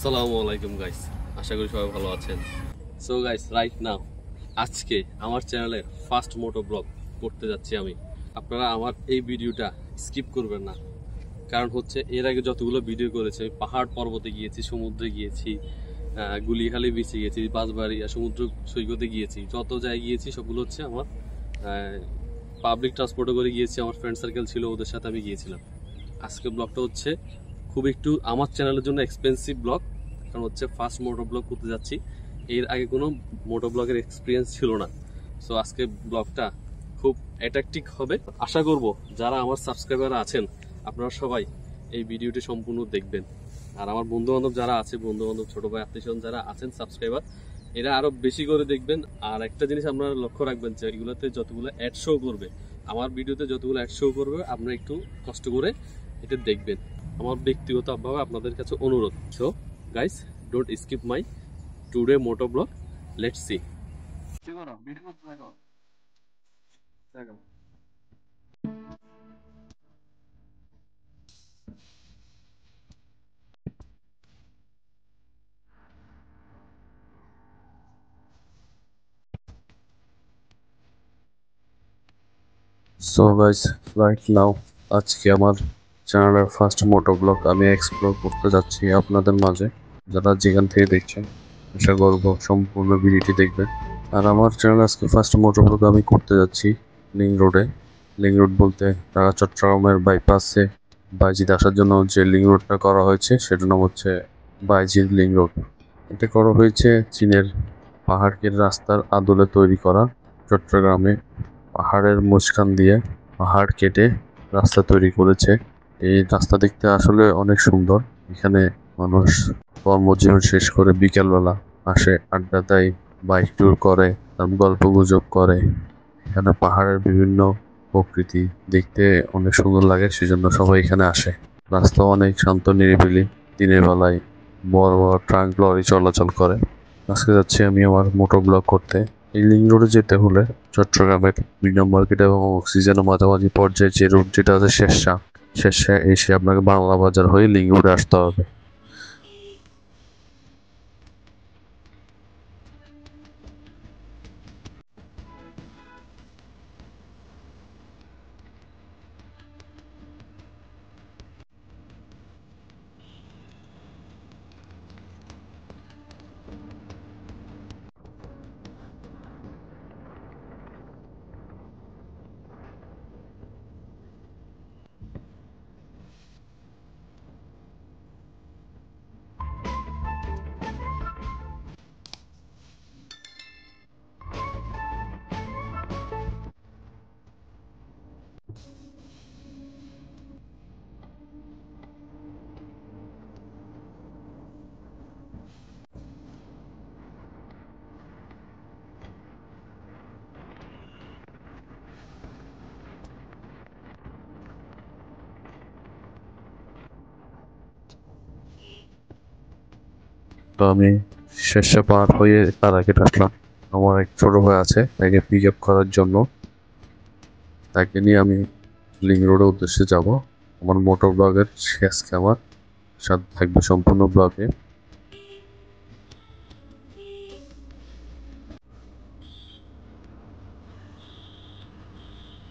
আসসালামু আলাইকুম গাইস, আশা করি সবাই ভালো আছেন। সো গাইস, রাইট নাও আজকে আমার চ্যানেলের ফার্স্ট মোটো ব্লগ করতে যাচ্ছি আমি। আপনারা আমার এই ভিডিওটা স্কিপ করবেন না, কারণ হচ্ছে এর আগে যতগুলো ভিডিও করেছি আমি পাহাড় পর্বতে গিয়েছি, সমুদ্রে গিয়েছি, গুলিখালি বিচে গিয়েছি, বাঁশবাড়িয়া সমুদ্র সৈকতে গিয়েছি, যত জায়গায় গিয়েছি সবগুলো হচ্ছে আমার পাবলিক ট্রান্সপোর্টে করে গিয়েছি। আমার ফ্রেন্ড সার্কেল ছিল, ওদের সাথে আমি গিয়েছিলাম। আজকে ব্লগটা হচ্ছে খুব একটু আমার চ্যানেলের জন্য এক্সপেন্সিভ ব্লগ, কারণ হচ্ছে ফার্স্ট মোটো ব্লগ করতে যাচ্ছি। এর আগে কোনো মোটো ব্লগের এক্সপিরিয়েন্স ছিল না। সো আজকে ব্লগটা খুব অ্যাট্রাকটিভ হবে। আশা করব যারা আমার সাবস্ক্রাইবার আছেন আপনারা সবাই এই ভিডিওটি সম্পূর্ণ দেখবেন। আর আমার বন্ধু বান্ধব যারা আছে, বন্ধু বান্ধব ছোট ভাই আত্মীয় স্বজন যারা আছেন সাবস্ক্রাইবার, এরা আরো বেশি করে দেখবেন। আর একটা জিনিস আপনারা লক্ষ্য রাখবেন যে এগুলোতে যতগুলো অ্যাড শো করবে, আমার ভিডিওতে যতগুলো অ্যাড শো করবে, আপনারা একটু কষ্ট করে এটা দেখবেন। আমার ব্যক্তিগতভাবে আপনাদের কাছে অনুরোধ। So guys, don't skip my today moto vlog. Let's see. So guys, right now আজকে আমার চ্যানেলের ফার্স্ট মোটো ব্লগ আমি এক্সপ্লোর করতে যাচ্ছি আপনাদের মাঝে। যারা যেখান থেকে দেখছেন আশা করব সম্পূর্ণ ভিডিওটি দেখবেন। আর আমার চ্যানেল আজকে ফার্স্ট মোটো ব্লগ আমি করতে যাচ্ছি লিং রোডে। লিং রোড বলতে ঢাকা চট্টগ্রামের বাইপাসে বাইজিদ আসার জন্য যে লিং রোডটা করা হয়েছে সেটার নাম হচ্ছে বাইজিদ লিং রোড। এটা করা হয়েছে চীনের পাহাড়ের রাস্তার আদলে তৈরি করা। চট্টগ্রামে পাহাড়ের মাঝখান দিয়ে পাহাড় কেটে রাস্তা তৈরি করেছে। এই রাস্তা দেখতে আসলে অনেক সুন্দর। এখানে মানুষ কর্মজীবন শেষ করে বিকেলবেলা আসে, আড্ডা দেয়, বাইক ট্যুর করে, গল্প গুজব করে। এখানে পাহাড়ের বিভিন্ন প্রকৃতি দেখতে অনেক সুন্দর লাগে, সেজন্য সবাই এখানে আসে। রাস্তা অনেক শান্ত নিরিবিলি। দিনের বেলায় বড় বড় ট্রাক লরি চলাচল করে। আজকে যাচ্ছি আমি আমার মোটর ব্লগ করতে। এই লিং রোডে যেতে হলে চট্টগ্রামের মিনা মার্কেট এবং অক্সিজেনের মাঝামাঝি পর্যায়ে যে রোড যেটা আছে শেরশা এসে আপনাকে বাংলা বাজার হয়ে লিং রোডে আসতে হবে। তো আমি শেরশা পার হয়ে তার আগে আসলাম। আমার এক ছোট ভাই আছে, তাকে পিক আপ করার জন্য। তাকে নিয়ে আমি লিং রোডের উদ্দেশ্যে যাব। আমার মোটর ব্লগের আজকে আমার সাথে থাকবে সম্পূর্ণ ব্লগে।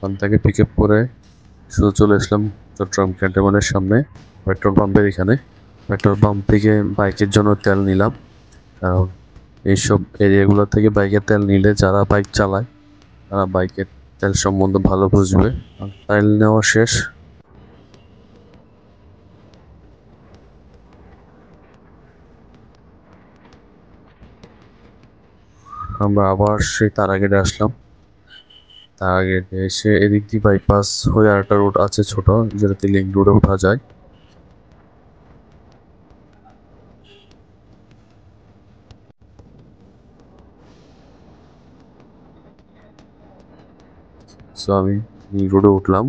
আমি তাকে পিক আপ করে শুধু চলে আসলাম চট্টগ্রাম ক্যান্টনমেন্টের সামনে পেট্রোল পাম্পের এখানে। পেট্রোল পাম্প থেকে বাইকের জন্য তেল নিলাম, কারণ এইসব এরিয়াগুলো থেকে বাইকের তেল নিলে যারা বাইক চালায় তারা বাইকের তেল সম্বন্ধে ভালো বুঝবে। আর তেল নেওয়া শেষ, আমরা আবার সেই তারাগেটে আসলাম। তারাগেটে এসে এদিক দিয়ে বাইপাস হয়ে আরেকটা রোড আছে ছোট, যেটাতে লিঙ্ক রোডে ওঠা যায়। সো আমি লিঙ্ক রোডে উঠলাম।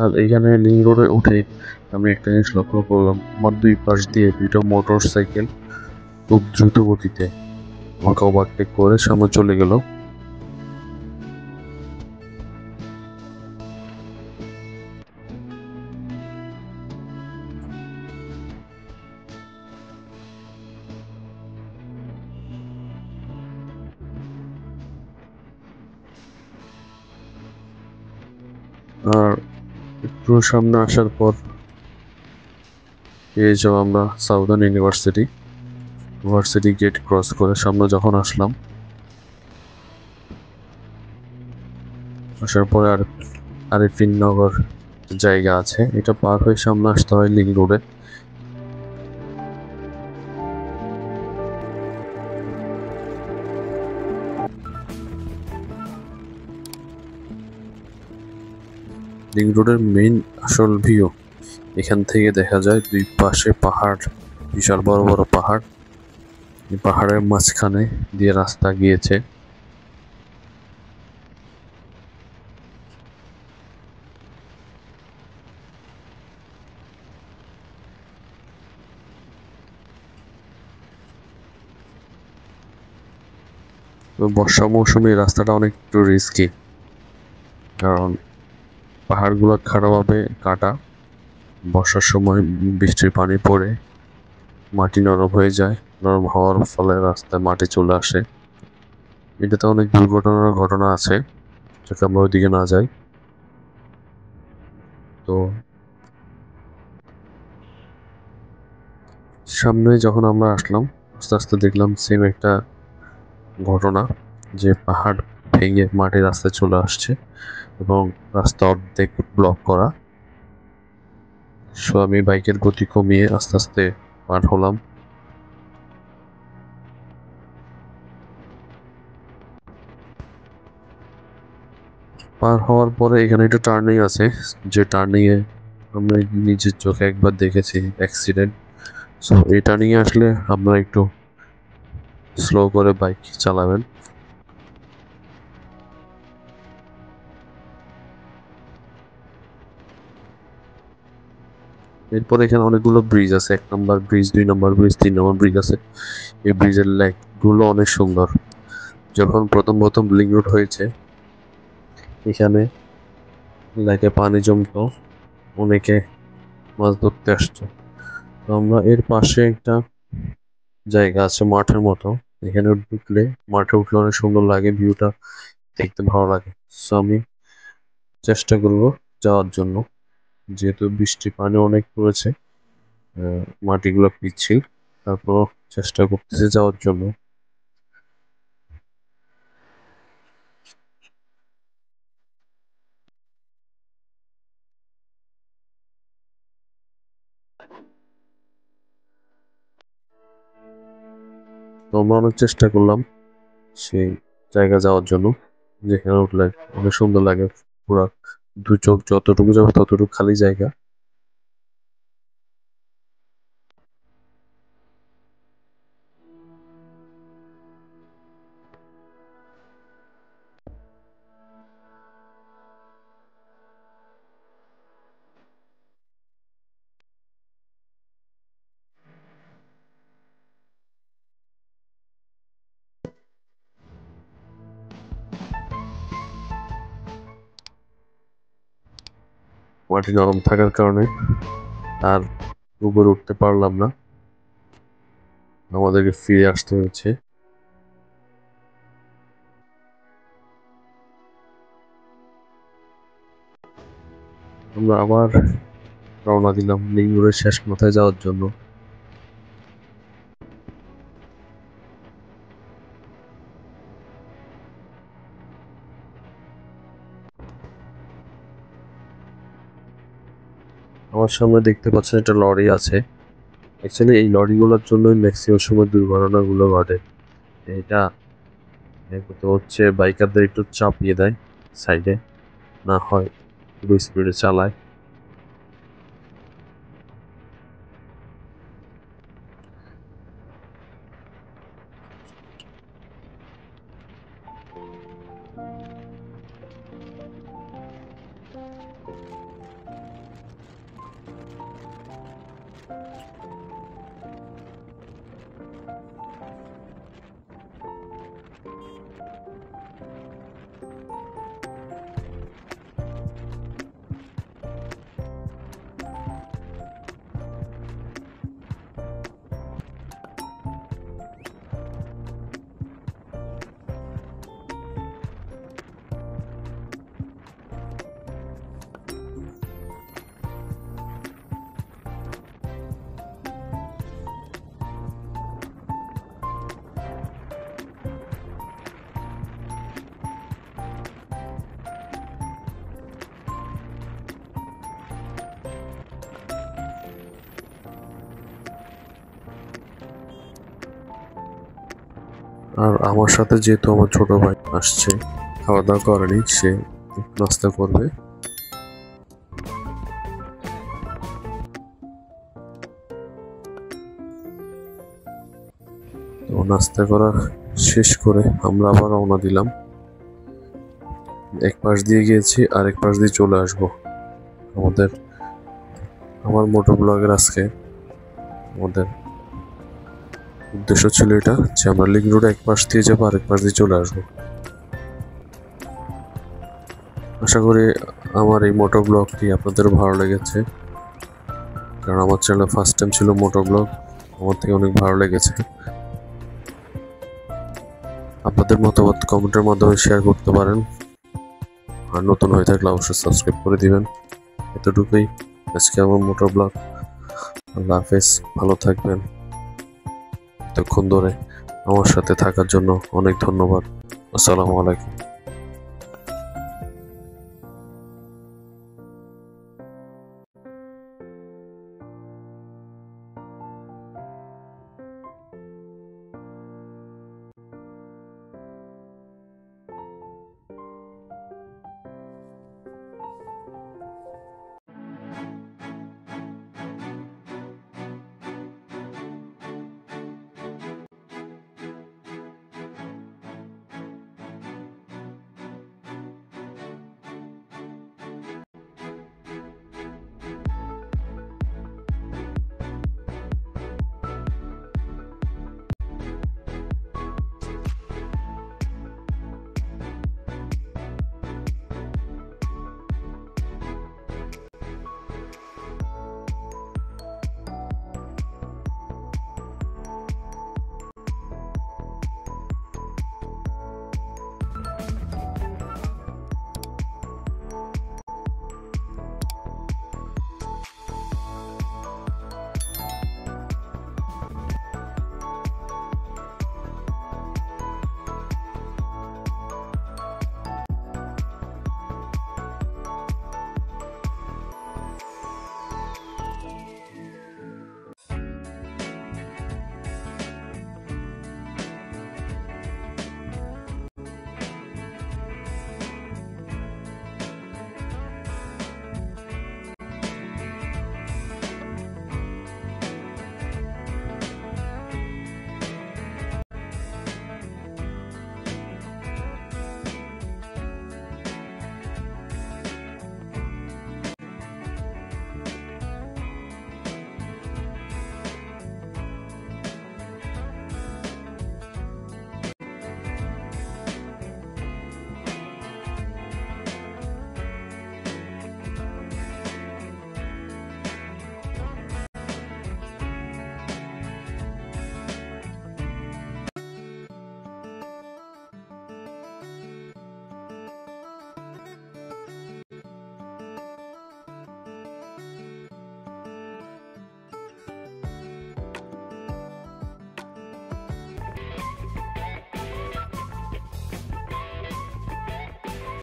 আর এইখানে লিঙ্ক রোডে উঠে আমি একটা জিনিস লক্ষ্য করলাম, আমার দুই পাশ দিয়ে দুইটা মোটর সাইকেল খুব দ্রুত গতিতে আমাকে ওভারটেক করে সামনে চলে গেল। আর একটু সামনে আসার পর পেয়ে যাও আমরা সাউদার্ন ইউনিভার্সিটি গেট ক্রস করে সামনে যখন আসলাম, আসার পরে আরেফিন নগর জায়গা আছে, এটা পার হয়ে সামনে আসতে হয় লিঙ্ক রোডে। লিঙ্ক রোডের মেইন আসল ভিউ এখান থেকে দেখা যায়, দুই পাশে পাহাড়, বিশাল বড় বড় পাহাড়, এই পাহাড়ের মাঝখানে দিয়ে রাস্তা গিয়েছে। বর্ষা মৌসুমে এই রাস্তাটা অনেক একটু রিস্কি, কারণ পাহাড়গুলো খাড়াভাবে কাটা, বর্ষার সময় বৃষ্টির পানি পড়ে মাটি নরম হয়ে যায়, নরম হওয়ার ফলে রাস্তায় মাটি চলে আসে। এটাতে অনেক দুর্ঘটনার ঘটনা আছে, যাতে আমরা ওইদিকে না যাই। তো সামনে যখন আমরা আসলাম, আস্তে আস্তে দেখলাম সেম একটা ঘটনা, যে পাহাড় ভেঙে মাটির রাস্তায় চলে আসছে এবং রাস্তা অর্ধেক ব্লক করা। সো আমি বাইকের গতি কমিয়ে আস্তে আস্তে পার হলাম। পার হওয়ার পরে এখানে একটা টার্নিং আছে, যে টার্নিং এ আমরা নিজের চোখে একবার দেখেছি অ্যাক্সিডেন্ট। সো এই টার্নিং এ আসলে আপনারা একটু স্লো করে বাইক চালাবেন। এরপর এখানে অনেকগুলো ব্রিজ আছে, 1 নম্বর ব্রিজ, 2 নম্বর ব্রিজ, 3 নম্বর ব্রিজ আছে। এই ব্রিজের লেক গুলো অনেক সুন্দর। যখন প্রথম প্রথম লিঙ্ক রোড হয়েছে, এখানে লেকে পানি জমতো, অনেকে মাছ ধরতে আসতো। তো আমরা এর পাশে একটা জায়গা আছে মাঠের মতো, এখানে ঢুকলে, মাঠে উঠলে অনেক সুন্দর লাগে, ভিউটা দেখতে ভালো লাগে। সো আমি চেষ্টা করব যাওয়ার জন্য, যেহেতু বৃষ্টি পানি অনেক পড়েছে, মাটিগুলো পিচ্ছিল, তারপর চেষ্টা করতেছি যাওয়ার জন্য। তো আমরা অনেক চেষ্টা করলাম সেই জায়গা যাওয়ার জন্য, যেখানে উঠলে অনেক সুন্দর লাগে, পুরা দু চোখ যতটুকু যাবে ততটুকু খালি জায়গা। মাটি নরম থাকার কারণে আর উপরে উঠতে পারলাম না, আমাদেরকে ফিরে আসতে হয়েছে। আমরা আবার রওনা দিলাম লিঙ্গুরের শেষ মাথায় যাওয়ার জন্য। আমার সামনে দেখতে পাচ্ছেন একটা লরি আছে। অ্যাকচুয়ালি এই লরিগুলোর জন্যই ম্যাক্সিমাম সময় দুর্ঘটনাগুলো ঘটে। এটা তো হচ্ছে বাইকারদের একটু চাপিয়ে দেয় সাইডে, না হয় পুরো স্পিডে চালায়। আর আমার সাথে যেহেতু আমার ছোট ভাই আসছে, খাওয়া দাওয়া করেনি, সে নাস্তা করবে। তো নাস্তা করা শেষ করে আমরা আবার রওনা দিলাম। এক পাশ দিয়ে গিয়েছি, আর এক পাশ দিয়ে চলে আসবো। আমার মোটো ব্লগের আজকে আমাদের উদ্দেশ্য ছিল এটা, যে আমরা লিংক রোড এক পাশ দিয়ে যাবো, আরেক পাশ দিয়ে চলে আসবো। আশা করি আমার এই মোটো ব্লগটি আপনাদের ভালো লেগেছে, কারণ আমার চ্যানেলে ফার্স্ট টাইম ছিল মোটো ব্লগ। আমার থেকে অনেক ভালো লেগেছে। আপনাদের মতামত কমেন্টের মাধ্যমে শেয়ার করতে পারেন, আর নতুন হয়ে থাকলে অবশ্যই সাবস্ক্রাইব করে দিবেন। এতটুকুই আজকে আমার মোটো ব্লগ। আল্লাহ হাফেজ, ভালো থাকবেন। এতক্ষণ ধরে আমার সাথে থাকার জন্য অনেক ধন্যবাদ। আসসালামু আলাইকুম।